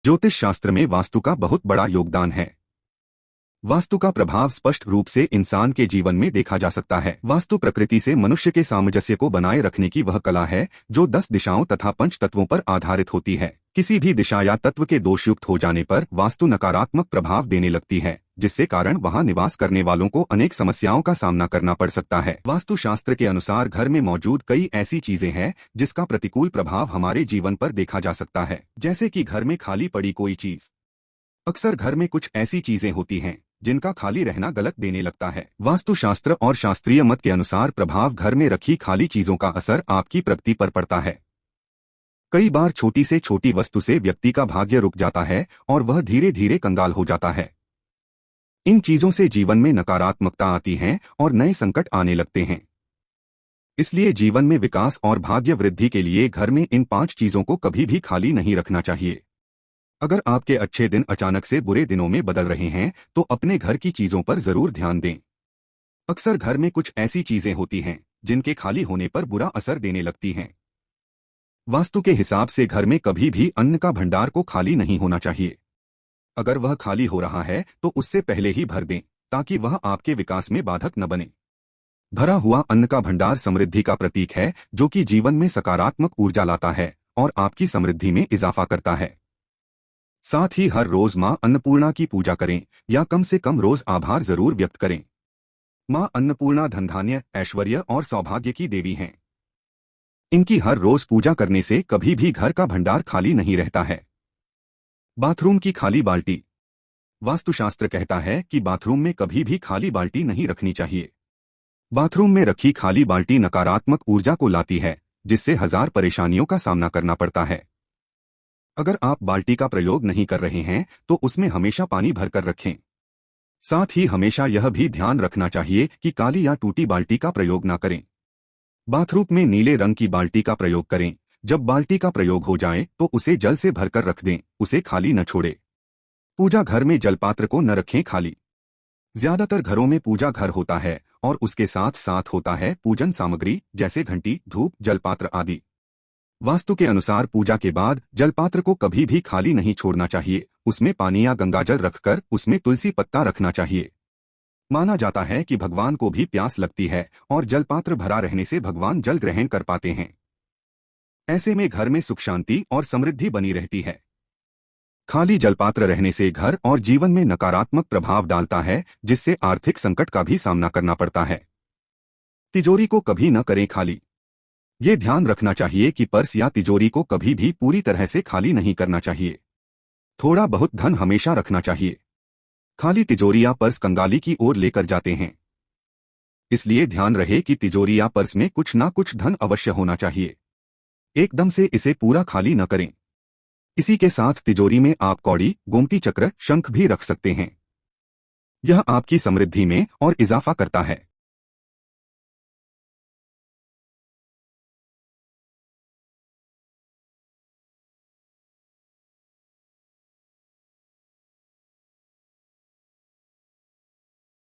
ज्योतिष शास्त्र में वास्तु का बहुत बड़ा योगदान है। वास्तु का प्रभाव स्पष्ट रूप से इंसान के जीवन में देखा जा सकता है। वास्तु प्रकृति से मनुष्य के सामंजस्य को बनाए रखने की वह कला है जो 10 दिशाओं तथा पंच तत्वों पर आधारित होती है। किसी भी दिशा या तत्व के दोषयुक्त हो जाने पर वास्तु नकारात्मक प्रभाव देने लगती है, जिससे कारण वहां निवास करने वालों को अनेक समस्याओं का सामना करना पड़ सकता है। वास्तु शास्त्र के अनुसार घर में मौजूद कई ऐसी चीजें हैं जिसका प्रतिकूल प्रभाव हमारे जीवन पर देखा जा सकता है, जैसे कि घर में खाली पड़ी कोई चीज। अक्सर घर में कुछ ऐसी चीजें होती हैं जिनका खाली रहना गलत देने लगता है। वास्तु शास्त्र और शास्त्रीय मत के अनुसार प्रभाव घर में रखी खाली चीजों का असर आपकी प्रगति पर पड़ता है। कई बार छोटी से छोटी वस्तु से व्यक्ति का भाग्य रुक जाता है और वह धीरे धीरे कंगाल हो जाता है। इन चीजों से जीवन में नकारात्मकता आती है और नए संकट आने लगते हैं। इसलिए जीवन में विकास और भाग्य वृद्धि के लिए घर में इन 5 चीजों को कभी भी खाली नहीं रखना चाहिए। अगर आपके अच्छे दिन अचानक से बुरे दिनों में बदल रहे हैं तो अपने घर की चीजों पर जरूर ध्यान दें। अक्सर घर में कुछ ऐसी चीजें होती हैं जिनके खाली होने पर बुरा असर देने लगती हैं। वास्तु के हिसाब से घर में कभी भी अन्न का भंडार को खाली नहीं होना चाहिए। अगर वह खाली हो रहा है तो उससे पहले ही भर दें ताकि वह आपके विकास में बाधक न बने। भरा हुआ अन्न का भंडार समृद्धि का प्रतीक है, जो कि जीवन में सकारात्मक ऊर्जा लाता है और आपकी समृद्धि में इजाफा करता है। साथ ही हर रोज मां अन्नपूर्णा की पूजा करें या कम से कम रोज आभार जरूर व्यक्त करें। मां अन्नपूर्णा धन धान्य, ऐश्वर्य और सौभाग्य की देवी हैं। इनकी हर रोज पूजा करने से कभी भी घर का भंडार खाली नहीं रहता है। बाथरूम की खाली बाल्टी। वास्तुशास्त्र कहता है कि बाथरूम में कभी भी खाली बाल्टी नहीं रखनी चाहिए। बाथरूम में रखी खाली बाल्टी नकारात्मक ऊर्जा को लाती है, जिससे 1000 परेशानियों का सामना करना पड़ता है। अगर आप बाल्टी का प्रयोग नहीं कर रहे हैं तो उसमें हमेशा पानी भरकर रखें। साथ ही हमेशा यह भी ध्यान रखना चाहिए कि काली या टूटी बाल्टी का प्रयोग न करें। बाथरूम में नीले रंग की बाल्टी का प्रयोग करें। जब बाल्टी का प्रयोग हो जाए तो उसे जल से भरकर रख दें, उसे खाली न छोड़ें। पूजा घर में जलपात्र को न रखें खाली। ज्यादातर घरों में पूजा घर होता है और उसके साथ साथ होता है पूजन सामग्री जैसे घंटी, धूप, जलपात्र आदि। वास्तु के अनुसार पूजा के बाद जलपात्र को कभी भी खाली नहीं छोड़ना चाहिए। उसमें पानी या गंगाजल रखकर उसमें तुलसी पत्ता रखना चाहिए। माना जाता है कि भगवान को भी प्यास लगती है और जलपात्र भरा रहने से भगवान जल ग्रहण कर पाते हैं। ऐसे में घर में सुख शांति और समृद्धि बनी रहती है। खाली जलपात्र रहने से घर और जीवन में नकारात्मक प्रभाव डालता है, जिससे आर्थिक संकट का भी सामना करना पड़ता है। तिजोरी को कभी न करें खाली। ये ध्यान रखना चाहिए कि पर्स या तिजोरी को कभी भी पूरी तरह से खाली नहीं करना चाहिए। थोड़ा बहुत धन हमेशा रखना चाहिए। खाली तिजोरी या पर्स कंगाली की ओर लेकर जाते हैं। इसलिए ध्यान रहे कि तिजोरी या पर्स में कुछ ना कुछ धन अवश्य होना चाहिए। एकदम से इसे पूरा खाली न करें। इसी के साथ तिजोरी में आप कौड़ी, गोमती चक्र, शंख भी रख सकते हैं। यह आपकी समृद्धि में और इजाफा करता है।